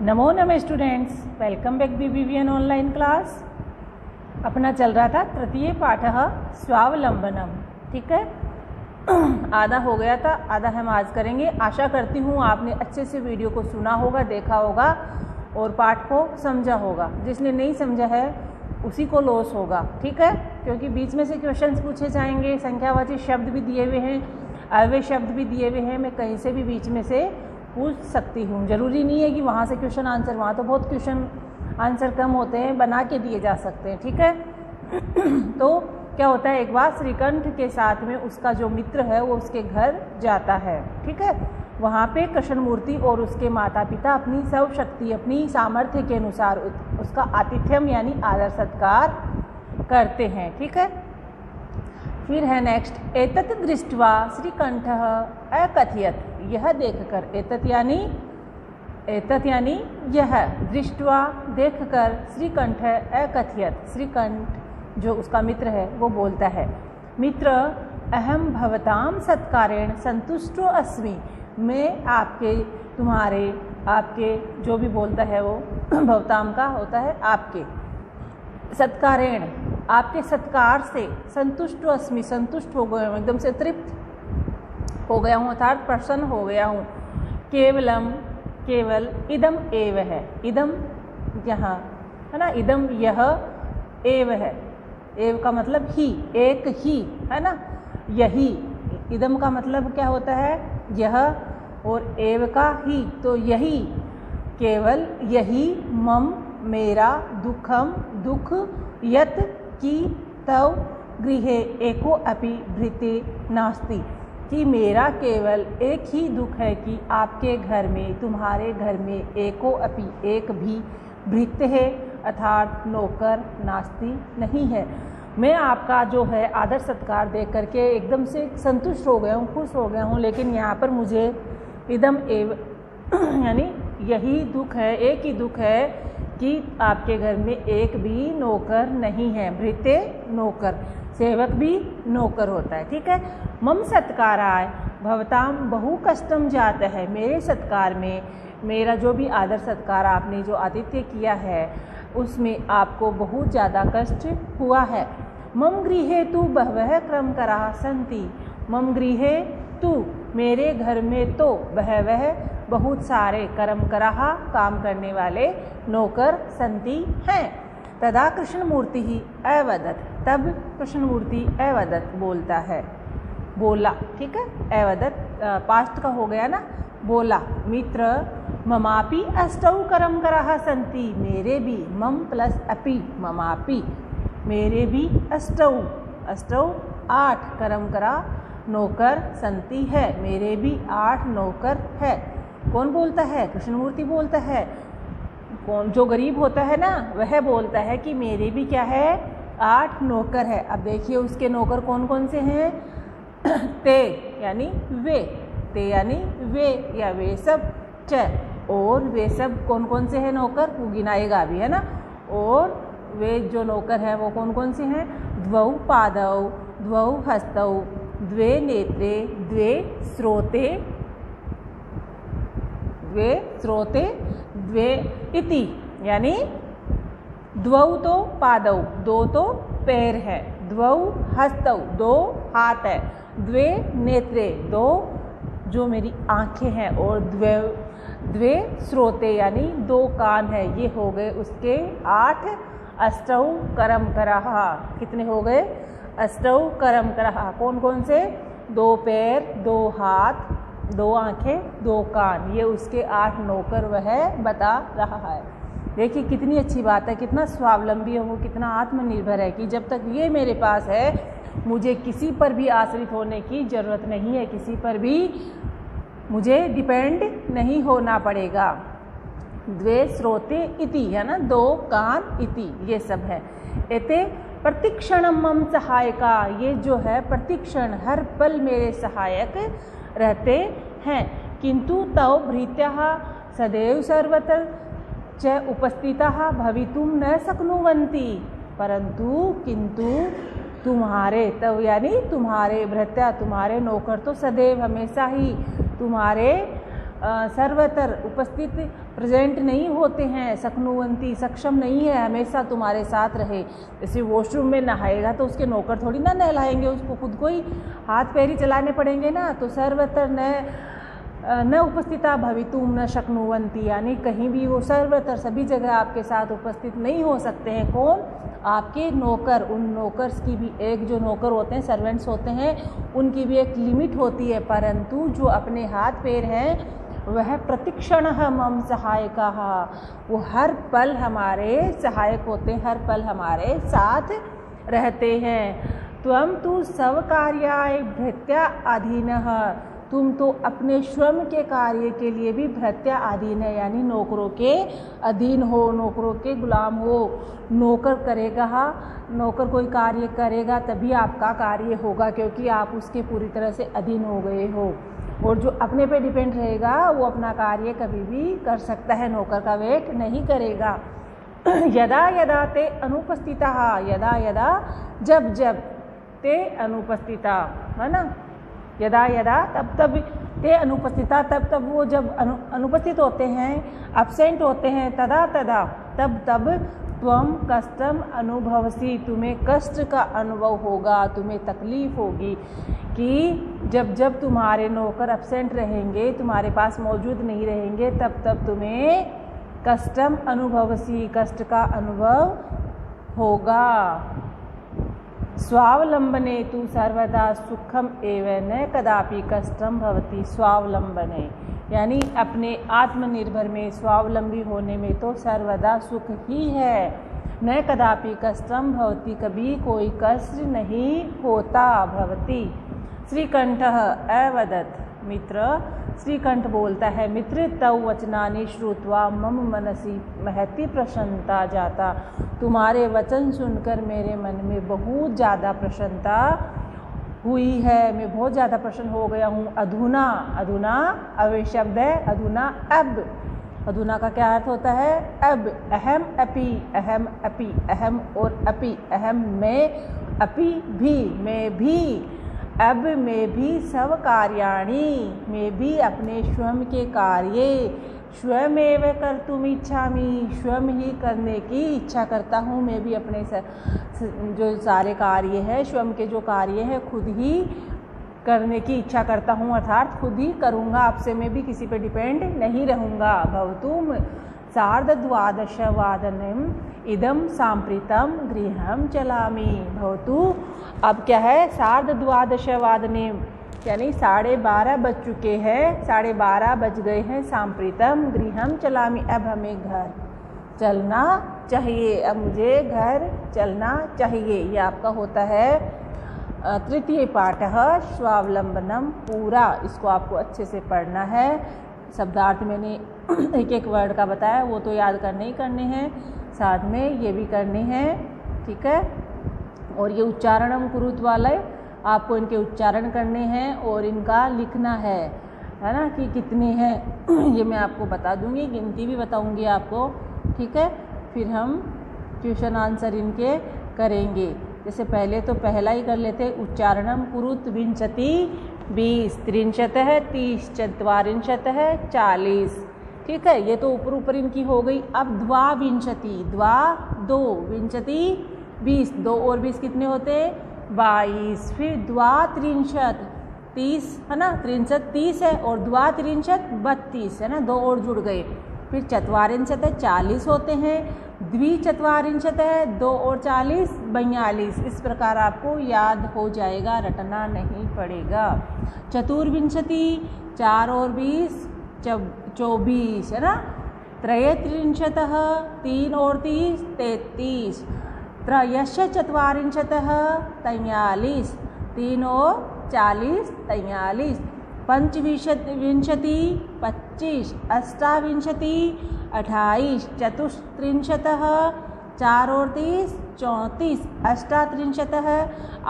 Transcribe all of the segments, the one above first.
नमो नमः students, welcome back BBVN online class. अपना चल रहा था तृतीय पाठः स्वावलंबनम। ठीक है, आधा हो गया था, आधा हम आज करेंगे। आशा करती हूँ आपने अच्छे से वीडियो को सुना होगा, देखा होगा और पाठ को समझा होगा। जिसने नहीं समझा है उसी को लॉस होगा। ठीक है, क्योंकि बीच में से क्वेश्चंस पूछे जाएंगे, संख्यावाची शब्द भी दिए हुए हैं, अव्यय शब्द भी दिए हुए हैं। मैं कहीं से भी बीच में से पूछ सकती हूँ, ज़रूरी नहीं है कि वहाँ से क्वेश्चन आंसर, वहाँ तो बहुत क्वेश्चन आंसर कम होते हैं, बना के दिए जा सकते हैं। ठीक है तो क्या होता है, एक बार श्रीकंठ के साथ में उसका जो मित्र है वो उसके घर जाता है। ठीक है, वहाँ पे कृष्णमूर्ति और उसके माता पिता अपनी सर्वशक्ति, अपनी सामर्थ्य के अनुसार उसका आतिथ्यम यानी आदर सत्कार करते हैं। ठीक है, फिर है नेक्स्ट, एतत् दृष्ट्वा श्रीकंठः अकथयत्। यह देखकर, एतत् यानी यह, दृष्ट्वा देखकर, श्रीकंठ अकथयत्, श्रीकंठ जो उसका मित्र है वो बोलता है, मित्र अहम भवताम सत्कारेण संतुष्टो अस्मि। मैं आपके, तुम्हारे, आपके, जो भी बोलता है वो भवताम का होता है आपके, सत्कारेण आपके सत्कार से, संतुष्ट अस्मि, संतुष्ट हो गया हूँ, एकदम से तृप्त हो गया हूँ, अर्थात प्रसन्न हो गया हूँ। केवलम, केवल, इदम एव है, इदम यहाँ है ना, इदम यह, एव है, एव का मतलब ही, एक ही है ना, यही। इदम का मतलब क्या होता है, यह, और एव का ही, तो यही, केवल यही, मम मेरा, दुखम दुख, यत कि तव गृहे एको अपि भृते नास्ति, कि मेरा केवल एक ही दुख है कि आपके घर में, तुम्हारे घर में, एको अपि एक भी, भृत है अर्थात नौकर, नास्ति नहीं है। मैं आपका जो है आदर सत्कार देख करके एकदम से संतुष्ट हो गया हूँ, खुश हो गया हूँ, लेकिन यहाँ पर मुझे इदम एव यानी यही दुख है, एक ही दुख है कि आपके घर में एक भी नौकर नहीं है। भृत्य नौकर, सेवक भी नौकर होता है। ठीक है, मम सत्काराय भवताम बहु कष्टम जाता है। मेरे सत्कार में, मेरा जो भी आदर सत्कार आपने जो आतिथ्य किया है उसमें आपको बहुत ज़्यादा कष्ट हुआ है। मम गृहे तु बहवः क्रमकराः सन्ति। मम गृहे तु, मेरे घर में तो, बहवः बहुत सारे, कर्मकराः काम करने वाले, नौकर, संति हैं। तदा कृष्णमूर्ति ही अवदत्, तब कृष्णमूर्ति अवदत् बोलता है, बोला। ठीक है, अवदत् पास्ट का हो गया ना, बोला, मित्र ममापि अष्टौ कर्मकराः सन्ति। मेरे भी, मम प्लस अपि, ममापि, मेरे भी अष्टौ, अष्टौ 8 कर्मकरा नौकर संति है, मेरे भी 8 नौकर है। कौन बोलता है, कृष्णमूर्ति बोलता है। कौन, जो गरीब होता है ना वह बोलता है कि मेरे भी क्या है, 8 नौकर है। अब देखिए उसके नौकर कौन कौन से हैं, ते यानी वे, ते यानी वे या वे सब, च, और वे सब कौन कौन से हैं नौकर, वो गिनाएगा अभी है ना। और वे जो नौकर हैं वो कौन कौन से हैं, द्वौ पादौ, द्वौ हस्तौ, द्वे नेत्रे, द्वे श्रोते, द्वे श्रोते, द्वे इति, यानी द्वौ तो पादौ, 2 तो पैर है, द्वौ हस्तौ, 2 हाथ है, द्वे नेत्रे, 2 जो मेरी आंखें हैं, और द्वे श्रोते यानी 2 कान है। ये हो गए उसके 8। अष्टौ कर्मकराः, कितने हो गए, अष्टौ कर्मकराः। कौन कौन से, 2 पैर, 2 हाथ, 2 आंखें, 2 कान, ये उसके 8 नौकर वह बता रहा है। देखिए कितनी अच्छी बात है, कितना स्वावलंबी है वो, कितना आत्मनिर्भर है कि जब तक ये मेरे पास है मुझे किसी पर भी आश्रित होने की ज़रूरत नहीं है, किसी पर भी मुझे डिपेंड नहीं होना पड़ेगा। द्वे श्रोते इति है ना, 2 कान इति, ये सब है। एते प्रतिक्षणम मम सहायका, ये जो है प्रतिक्षण, हर पल मेरे सहायक रहते हैं। किंतु तव भृत्यः सदैव सर्वत्र च उपस्थिताः भवितुं न शक्नुवन्ति। परंतु, किंतु तुम्हारे, तव यानी तुम्हारे, भृत्या तुम्हारे नौकर तो सदैव हमेशा ही तुम्हारे सर्वतर उपस्थित प्रेजेंट नहीं होते हैं, शक्नुवंती सक्षम नहीं है हमेशा तुम्हारे साथ रहे। जैसे वॉशरूम में नहाएगा तो उसके नौकर थोड़ी ना नहलाएंगे, उसको खुद को ही हाथ पैर ही चलाने पड़ेंगे ना। तो सर्वतर न उपस्थिता भवितुम न शक्नुवंती, यानी कहीं भी वो सर्वतर सभी जगह आपके साथ उपस्थित नहीं हो सकते हैं। कौन? आपके नौकर। उन नौकर्स की भी एक जो नौकर होते हैं, सर्वेंट्स होते हैं, उनकी भी एक लिमिट होती है। परंतु जो अपने हाथ पैर हैं वह प्रतिक्षण मम सहायका, वो हर पल हमारे सहायक होते हैं, हर पल हमारे साथ रहते हैं। त्वं तु स्वकार्याय भृत्या अधीनः, तुम तो अपने श्रम के कार्य के लिए भी भृत्या अधीन है, यानी नौकरों के अधीन हो, नौकरों के गुलाम हो। नौकर करेगा, नौकर कोई कार्य करेगा तभी आपका कार्य होगा, क्योंकि आप उसके पूरी तरह से अधीन हो गए हो। और जो अपने पे डिपेंड रहेगा वो अपना कार्य कभी भी कर सकता है, नौकर का वेट नहीं करेगा। यदा यदा ते अनुपस्थिता, यदा यदा जब जब, ते अनुपस्थिता, है ना, यदा यदा तब तब, ते अनुपस्थिता तब तब, वो जब अनुपस्थित होते हैं, एब्सेंट होते हैं, तदा तदा तब तब, त्वं कष्टम अनुभवसी, तुम्हें कष्ट का अनुभव होगा, तुम्हें तकलीफ होगी। कि जब जब तुम्हारे नौकर एब्सेंट रहेंगे, तुम्हारे पास मौजूद नहीं रहेंगे, तब तब तुम्हें कष्टम अनुभवसी, कष्ट का अनुभव होगा। स्वावलंबने तु सर्वदा सुखम एव न कदापि कष्टम भवति। स्वावलंबने यानी अपने आत्मनिर्भर में, स्वावलंबी होने में तो सर्वदा सुख ही है। न कदापि कष्टम भवति, कभी कोई कष्ट नहीं होता। भवति श्रीकंठः अवदत्, मित्र श्रीकंठ बोलता है, मित्र तव वचनानि श्रुत्वा मम मनसि महती प्रसन्नता जाता, तुम्हारे वचन सुनकर मेरे मन में बहुत ज़्यादा प्रसन्नता हुई है, मैं बहुत ज़्यादा प्रसन्न हो गया हूँ। अधुना, अधुना अव्यय शब्द है, अधुना अब, अधुना का क्या अर्थ होता है? अब। अहम अपि, अहम अपि, अहम और अपि, अहम में, अपि भी, मैं भी, अब मैं भी सब कार्याणि, मैं भी अपने स्वयं के कार्य, स्वयमेव कर्तुम इच्छामि, स्वयं ही करने की इच्छा करता हूँ। मैं भी अपने जो सारे कार्य है, स्वयं के जो कार्य है, खुद ही करने की इच्छा करता हूँ, अर्थात खुद ही करूँगा, आपसे मैं भी किसी पे डिपेंड नहीं रहूँगा। भवतुम सार्धद्वादशवादनम इदम सांप्रतम गृहम चलामि। भवतु अब क्या है? सार्धद्वादशवादने यानी 12:30 बज चुके हैं, 12:30 बज गए हैं। सांप्रतम गृहम चलामि, अब हमें घर चलना चाहिए, अब मुझे घर चलना चाहिए। ये आपका होता है तृतीय पाठः स्वावलंबनम पूरा। इसको आपको अच्छे से पढ़ना है। शब्दार्थ मैंने एक एक वर्ड का बताया, वो तो याद करने ही करने हैं, साथ में ये भी करने हैं, ठीक है। और ये उच्चारणम कुरुत वाले आपको इनके उच्चारण करने हैं और इनका लिखना है ना, कि कितने हैं ये मैं आपको बता दूंगी, गिनती भी बताऊंगी आपको, ठीक है। फिर हम क्वेश्चन आंसर इनके करेंगे। जैसे पहले तो पहला ही कर लेते, उच्चारणम कुरुत विंशति 20, त्रिंशतः 30, चत्वारिंशतः 40, ठीक है। ये तो ऊपर ऊपर इनकी हो गई। अब द्वाविंशति, द्वा 2, विंशति 20, 2 और 20 कितने होते? 22। फिर द्वात्रिंशत 30 है ना, 63 30 है, और द्वात्रिंशत 32 है ना, 2 और जुड़ गए। फिर चत्वारिंशत 40 होते हैं, द्विचत्वारिंशत है 2 और 40 42। इस प्रकार आपको याद हो जाएगा, रटना नहीं पड़ेगा। चतुर्विंशति 4 और 20 24 है ना। त्रयत्रिंशतः 3 और 30 33। त्रयश्च चत्वारिंशतः 43, 3 और 40 43। पंचविंशति 25, अष्टाविंशति 28, चतुस्त्रिंशतः 4 और 30 34, अष्टात्रिंशतः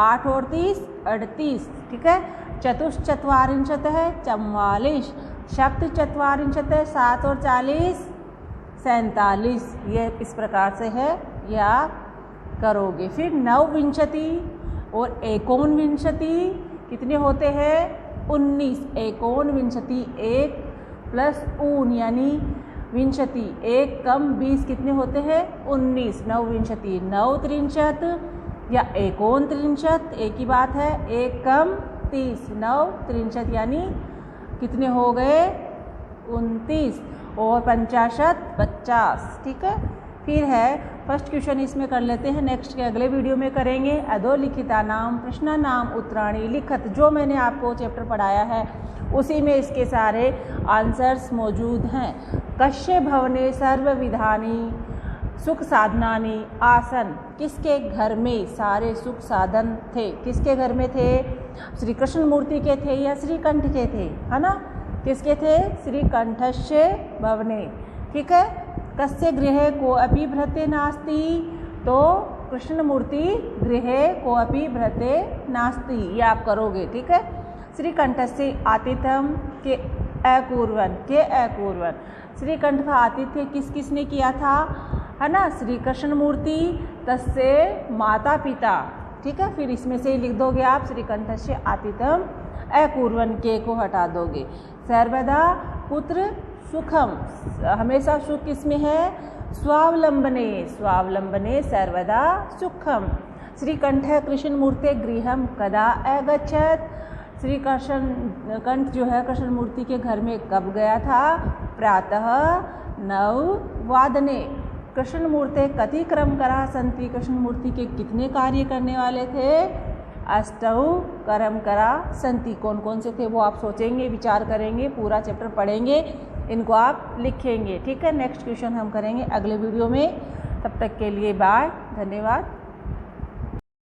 8 और 30 38, ठीक है। चतुश्चत्वारिंशतः 44, सप्तचत्वारिंशतः 7 और 40 47। ये इस प्रकार से है, ये आप करोगे। फिर नवविंशति और एकोनविंशति कितने होते हैं? 19। एकोनविंशति 1 प्लस ऊन यानी विंशति, 1 कम 20 कितने होते हैं 19, 9 विंशति 9 त्रिंशत या 1 त्रिंशत, एक ही बात है, 1 कम 30 9 त्रिंशत यानी कितने हो गए 29 और 50 50। ठीक है, फिर है फर्स्ट क्वेश्चन इसमें कर लेते हैं, नेक्स्ट के अगले वीडियो में करेंगे। अधोलिखिता नाम प्रश्न नाम उत्तराणी लिखत, जो मैंने आपको चैप्टर पढ़ाया है उसी में इसके सारे आंसर्स मौजूद हैं। कश्य भवने सर्वविधानी सुख साधनानी आसन, किसके घर में सारे सुख साधन थे, किसके घर में थे, श्री कृष्ण मूर्ति के थे या श्रीकंठ के थे, है ना, किसके थे, श्रीकंठस्य भवने। ठीक है, कस्य गृहे को अपि भृते नास्ति, तो कृष्ण मूर्ति गृहे को अपि भृते नास्ति, ये आप करोगे। ठीक है, श्रीकंठस्य आतिथ्यम के अकुर्वन्, के अकुर्वन्, श्रीकंठ का आतिथ्य किस किसने किया था, है ना, श्री कृष्ण मूर्ति तस्य माता पिता। ठीक है, फिर इसमें से ही लिख दोगे आप श्रीकंठस्य आतिथ्यम अकुर्वन्, के को हटा दोगे। सर्वदा पुत्र सुखम, हमेशा सुख किसमें है, स्वावलंबने, स्वावलंबने सर्वदा सुखम। श्रीकंठ कृष्ण मूर्ति गृहम कदा अगच्छत्, श्री कृष्ण कंठ जो है कृष्ण मूर्ति के घर में कब गया था, प्रातः 9 वादने। कृष्ण मूर्ति कति क्रम करा संति, कृष्ण मूर्ति के कितने कार्य करने वाले थे, अष्टौ कर्म करा संति, कौन कौन से थे वो आप सोचेंगे, विचार करेंगे, पूरा चैप्टर पढ़ेंगे, इनको आप लिखेंगे। ठीक है, नेक्स्ट क्वेश्चन हम करेंगे अगले वीडियो में, तब तक के लिए बाय, धन्यवाद।